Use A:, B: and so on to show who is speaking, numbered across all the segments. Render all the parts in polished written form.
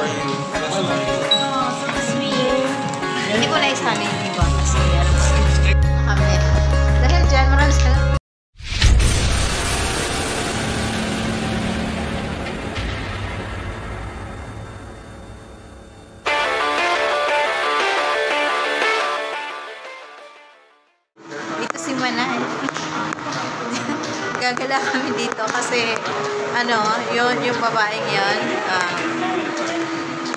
A: Oh, so sweet. Hindi ko na isali yung iba kasi kami. Dahil dyan, maraming salamat. Dito si Manay. Gagala kami dito kasi yun yung babaeng yun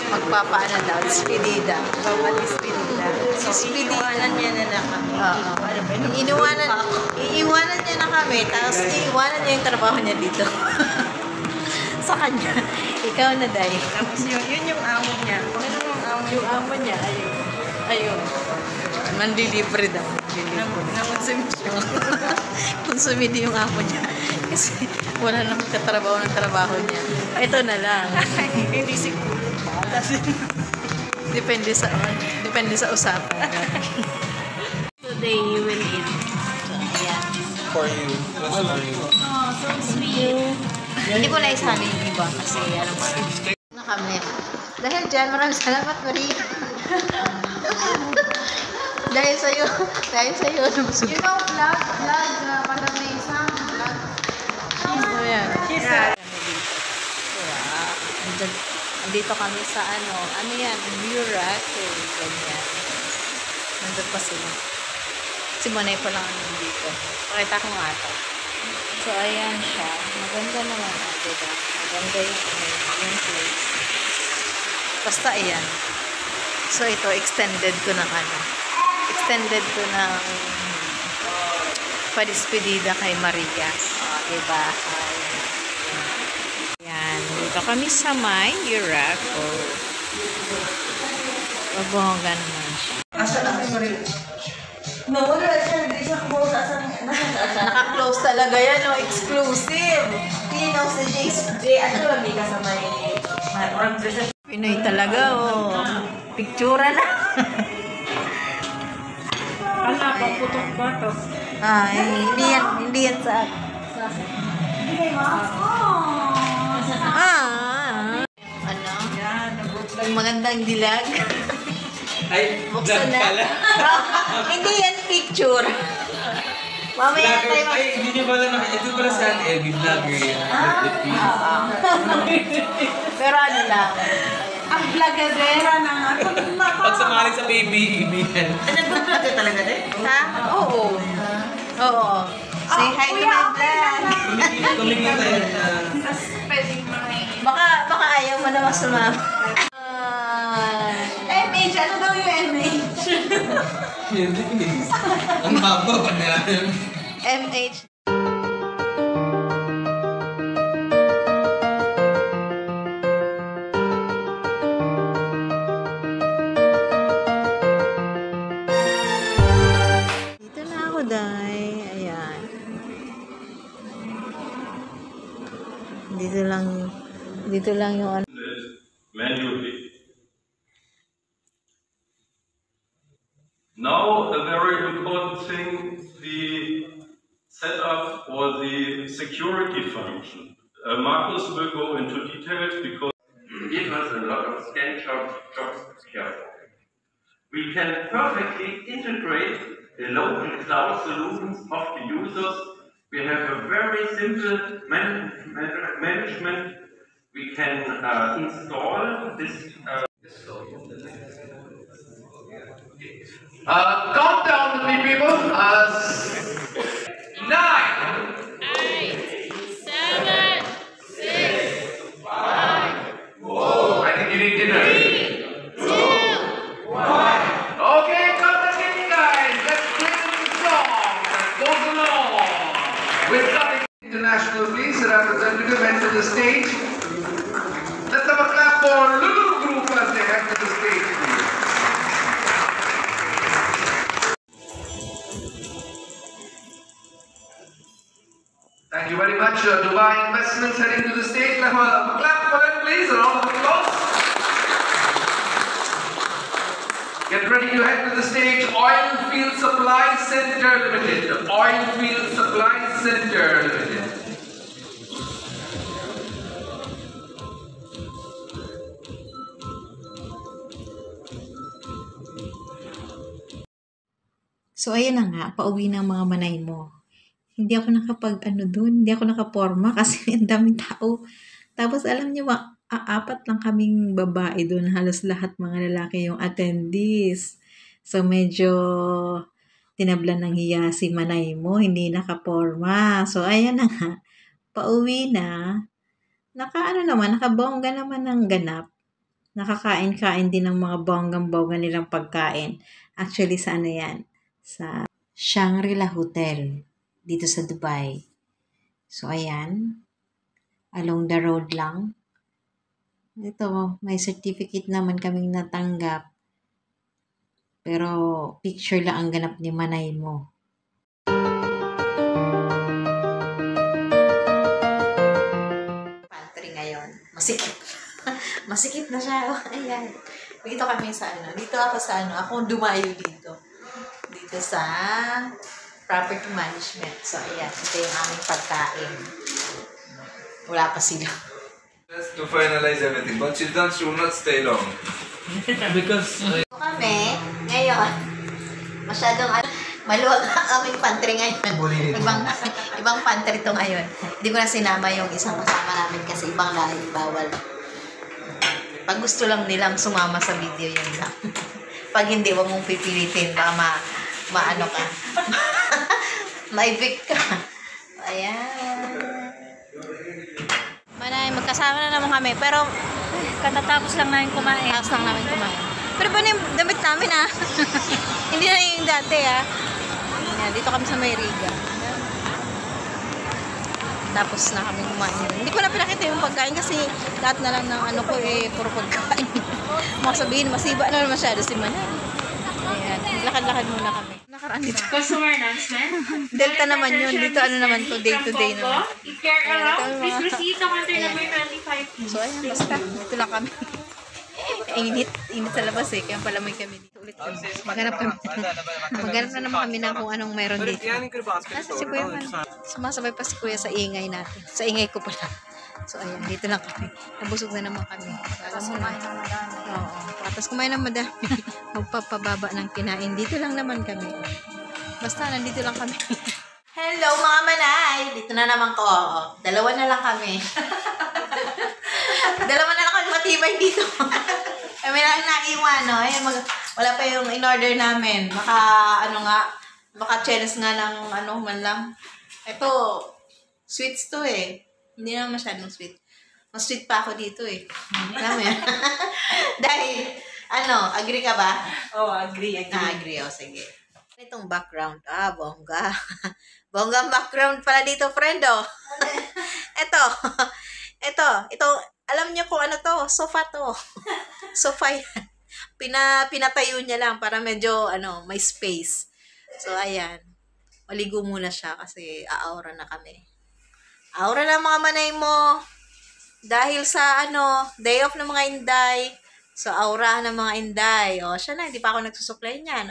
A: magpapaano daw, despedida. Despedida. So, iiwanan niya na kami. Iiwanan niya na kami, tapos iiwanan niya yung trabaho niya dito. Sa kanya. Ikaw na, Day.
B: Tapos yun yung amo niya.
A: Yung amo niya, ayun. Mandilibre daw.
B: Nakonsumisyon.
A: Konsumidi yung amo niya. Kasi wala namang katrabaho ng trabaho niya. Ito na lang.
B: Hindi siguro.
A: Depende sa usapan. Today you will eat. Ayan.
C: For you. That's for you.
A: Oh, so sweet. Hindi ko na isali yung iba kasi na kami. Dahil dyan, maraming salamat, Maria. Dahil sa'yo. You know, vlog, Madam Mesa, vlog. Oh, yan. Dito kami sa ano yan, Burak, ganyan. Nandun pa sila. Si Monay pa lang dito. Pakita ko nga ito. So, ayan siya. Maganda naman, diba? Maganda yung place. Basta, ayan. So, ito, extended ko ng extended ko ng padispedida kay Maria. Diba? Ayan. Dito kami sa may Burak. Mabongga naman siya.
B: Asa na kay Maria? No, wala siya. Hindi siya kumawa sa
A: Naka-close talaga yan, no? Exclusive. Pinaw si JC.
B: Lagi ka sa may
A: Pinoy talaga, oh. Pictura na.
B: Wala, paputok ba to?
A: Hindi yan sa akin. Ang magandang dilag.
C: Ay,
A: Buksan na. Hindi yan picture. Mamaya tayo.
C: Ay, hindi niyo pala ito pala sa atin, vlogger yan.
A: Pero ano lang.
B: Ang vlogadera na nga.
C: Pag sumali sa baby, yan.
B: Nag-vlog ka talaga din?
A: Ha? Oo. Say hi to my vlog.
C: Kumikita yan.
B: Tapos pwedeng mga
A: Baka ayaw mo naman sumama.
B: MH, ano daw yung MH?
C: Ang haba pa na yan.
A: MH. Dito na ako, Day. Ayan. Dito lang yung
D: manually. Now, a very important thing, the setup for the security function. Marcus will go into details because give us a lot of scan jobs careful. We can perfectly integrate the local cloud solutions of the users. We have a very simple management. We can install this.
E: Countdown with me, people. 9,
F: 8, 7, 6, 5.
E: Whoa, I think you need dinner.
F: 3, 2, 1.
E: Okay, come again, guys. Let's play the song that goes along. With something international, please. The representative enter the stage. Let's have a clap for Lulu Group as they head to the stage, please. Thank you very much, Dubai Investments heading to the stage. Let's have a clap for them, please. A round of applause. Get ready to head to the stage. Oilfield Supply Center Limited. Oilfield Supply Center Limited.
A: So, ayan na nga, pauwi ng mga manay mo. Hindi ako hindi ako nakaporma kasi ang daming tao. Tapos, alam niyo ba, apat lang kaming babae doon. Halos lahat mga lalaki yung attendees. So, medyo tinablan ng hiya si manay mo, hindi nakaporma. So, ayan na nga, pauwi na. Nakabongga naman ng ganap. Nakakain-kain din ng mga bonggang-bongga nilang pagkain. Actually, sa ano yan? Sa Shangri-La Hotel, dito sa Dubai. So, ayan. Along the road lang. Ito, may certificate naman kaming natanggap. Pero, picture lang ang ganap ni manay mo. Pantry ngayon. Masikip. Masikip na siya. Ayan. Dito kami sa ano. Dito ako sa ano. Ako dumayo dito. Dito sa property management. So, ayan. Ito yung aming pagkain. Wala pa sila.
G: Just to finalize everything, but she will not stay long.
C: Because
A: Dito kami. Ngayon. Masyadong maluwag ang aming pantry ngayon. Ibang pantry to ngayon. Hindi ko na sinama yung isang kasama namin kasi ibang lahi. Bawal. Pag gusto lang nilang sumama sa video, yun lang. Pag hindi, wag mong pipilitin. Baka maano ka. Maibig ka. Ayan.
F: Manay, magkasama na naman kami. Pero, katatapos lang namin kumain.
A: Tapos lang namin kumain. Pero ba yung damit namin ha? Hindi na yung dati ha. Ayan, dito kami sa Mayriga. Tapos na kami kumain. Hindi ko na pinakita yung pagkain kasi lahat na lang ng ano ko puro pagkain. Makasabihin, masiba na masyado si Manay. Ayan, lakad-lakad muna kami. Nakaraan dito.
F: Customer announcement.
A: Delta naman yun. Dito ano naman to, day to day naman.
F: If you're around, please proceed to counter number 25.
A: So ayan, basta. Dito lang kami. Init sa labas kaya palamay kami dito ulit kami. Maghanap na naman kami ng kung anong meron dito. Nasa si Kuya man. Sumasabay pa si Kuya sa ingay natin. Sa ingay ko pala. So ayan, dito lang kami. Nabusog na naman kami. Tapos kumain ng madami. Oo. Tapos kumain ng madami. Magpapababa ng kinain. Dito lang naman kami. Basta nandito lang kami. Hello mga manay! Dito na naman ko. Dalawa na lang kami. Dalawa na lang kami matibay dito. Kami lang naiwan, no? Ayan, wala pa yung in-order namin. Baka challenge nga ng man lang. Ito, sweets to Hindi naman masyadong sweet. Mas sweet pa ako dito Alam mo yan? Dahil, agree ka ba?
B: Oh, agree.
A: Agree. Sige. Itong background. Bongga. Bongga ang background pala dito, friend, Ito, alam niyo kung ano to? Sofa to. Sofa yan. Pinatayo niya lang para medyo, may space. So, ayan. Maligo muna siya kasi aura na kami. Aura na mga manay mo. Dahil sa, day off ng mga inday. So, aura ng mga inday. Siya na, hindi pa ako nagsusuklay niyan.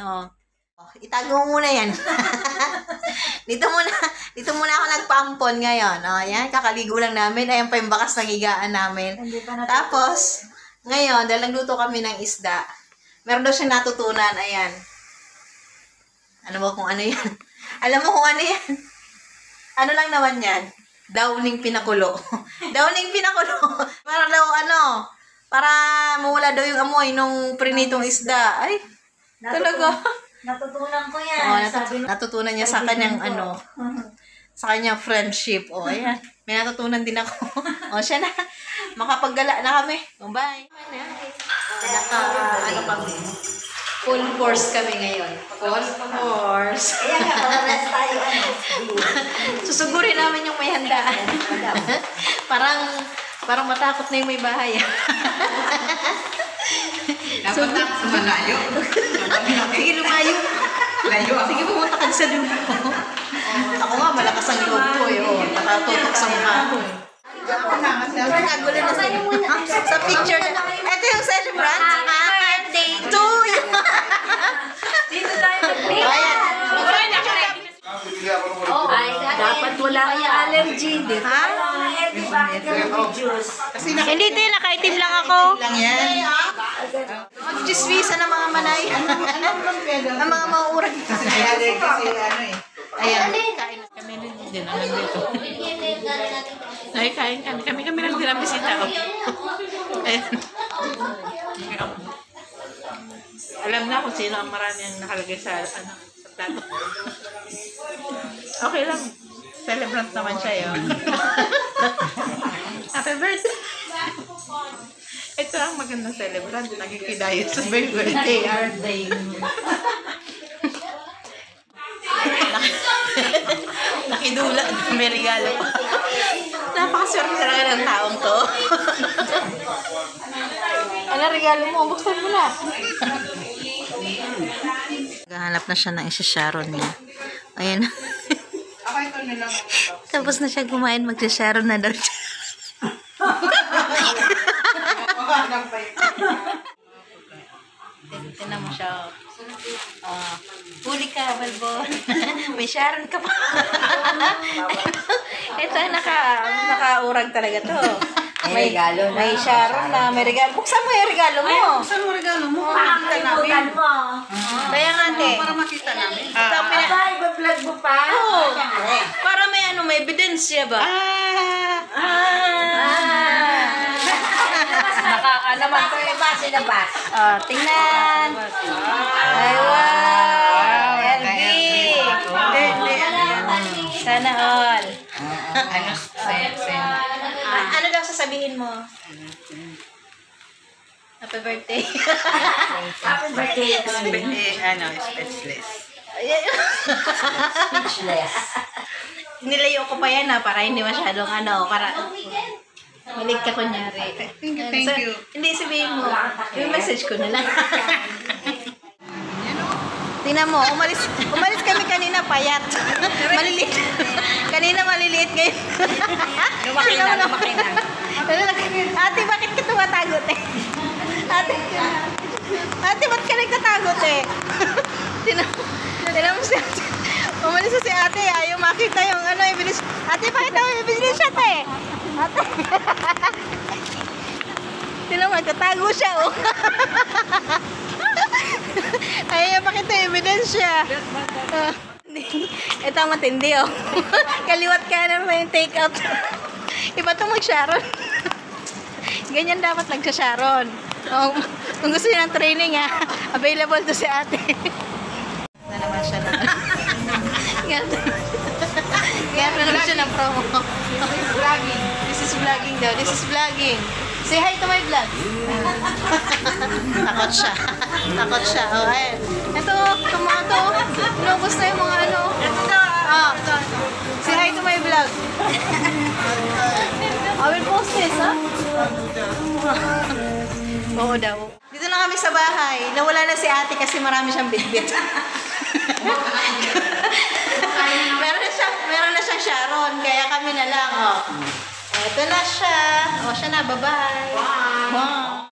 A: Itago mo muna yan. dito muna ako nagpampon ngayon. Yan, kakaligo lang namin. Ayan pa yung bakas ng higaan namin. Tapos, ngayon, dahil nagluto kami ng isda, meron daw siyang natutunan. Ayan. Ano mo kung ano yan? Alam mo kung ano yan? Ano lang naman yan? Downing pinakulo. Downing pinakulo. Para daw para mawala daw yung amoy nung prinitong isda. Ay, talaga.
B: Natutunan ko yan.
A: Natutunan niya sa kanyang sa kanyang friendship. Ayan. May natutunan din ako. Siya na. Makapaggala na kami. Bye. Kami. Full force kami ngayon. Full force.
B: Ayan nga, para-rest tayo.
A: Susugurin namin yung may handaan. Parang matakot na yung may bahay.
B: Dapat na sa malayo.
A: Sige, lumayo. Sige, pumunta ka sa dulo. Ako nga, malakas ang loob ko. Nakatutok sa mukha ko. Nagulo na sa picture na. Ito yung celebrant. Birthday to you.
F: Dito tayo mag-play.
A: Ayan.
B: Dapat wala kang allergy.
A: Ha?
B: Juice.
A: Hindi, nakaitim lang ako.
B: Lang yan.
A: chismisan ng mga manay. Ang mga mauurag. Ayan, kain kami din naman dito. Ay, kain kami. Kami lang din ang bisita. Ayan. Alam na kung sino ang marami ang nakalagay sa plato. Okay lang. Celebrant naman siya yun. Happy birthday! Ito ang magandang celebrant. Nakikidayo sa birthday. Nakidula. May regalo pa. Napakaswerte talaga ng taong to. Ano regalo mo? Buksan mo na. Naghahanap na siya ng isa-sharon niya. Ayan. Tapos na siya kumain, magsasharon na daw siya. Tignan mo siya. Huli ka, Balbon. May sharon ka pa. Ito, nakaurag talaga to. May regalo na. May sharon na. May regalo. Buksan mo yung regalo mo.
B: Buksan mo regalo mo.
F: Makakalimutan mo.
A: Kaya nga, te.
B: Para makita namin.
F: Aba, iba-vlog mo pa?
A: Oo. Para may ebidensya ba?
F: Naman ko yung sinabas.
A: Tingnan. Ay, wow. LB. Sana all. Ano daw sasabihin mo? Happy birthday.
F: Happy birthday.
B: Speechless.
F: Speechless.
A: Nilayo ko pa yan para hindi masyadong para malig ka kunyari.
B: Thank you.
A: Hindi sabihin mo. Yung message ko na lang. Tingnan mo, umalis kami kanina payat. Maliliit. Kanina maliliit ngayon.
F: Lumaki na.
A: Ate, bakit ka tumatago, te? Ate, ba't ka nagtatago, te? Tingnan mo si ate. Umalis na si ate, ayaw makita yung evidence. Ate, pakita mo yung evidence siya, te. Ate. Tingnan mo, nagtatago siya, oh. Ayaw pakita yung ebidensya. Ito ang matindi, oh. Kaliwat kanan na yung take out. Iba itong mag-sharon. Ganyan dapat nagsasharon. Kung gusto niyo ng training, available to si ate. Na naman siya na. Ganyan na naman siya ng promo. This is vlogging daw. This is vlogging. Say hi to my vlog. Takot siya. Oh, ayan. Ito, tomato. Inubos na yung mga Say hi to my vlog. I will post this, Oo daw. Dito na kami sa bahay. Nawala na si ate kasi marami siyang bitbit. meron na siyang sharon. Kaya kami na lang. Ito na siya. Siya na. Bye-bye. Wow.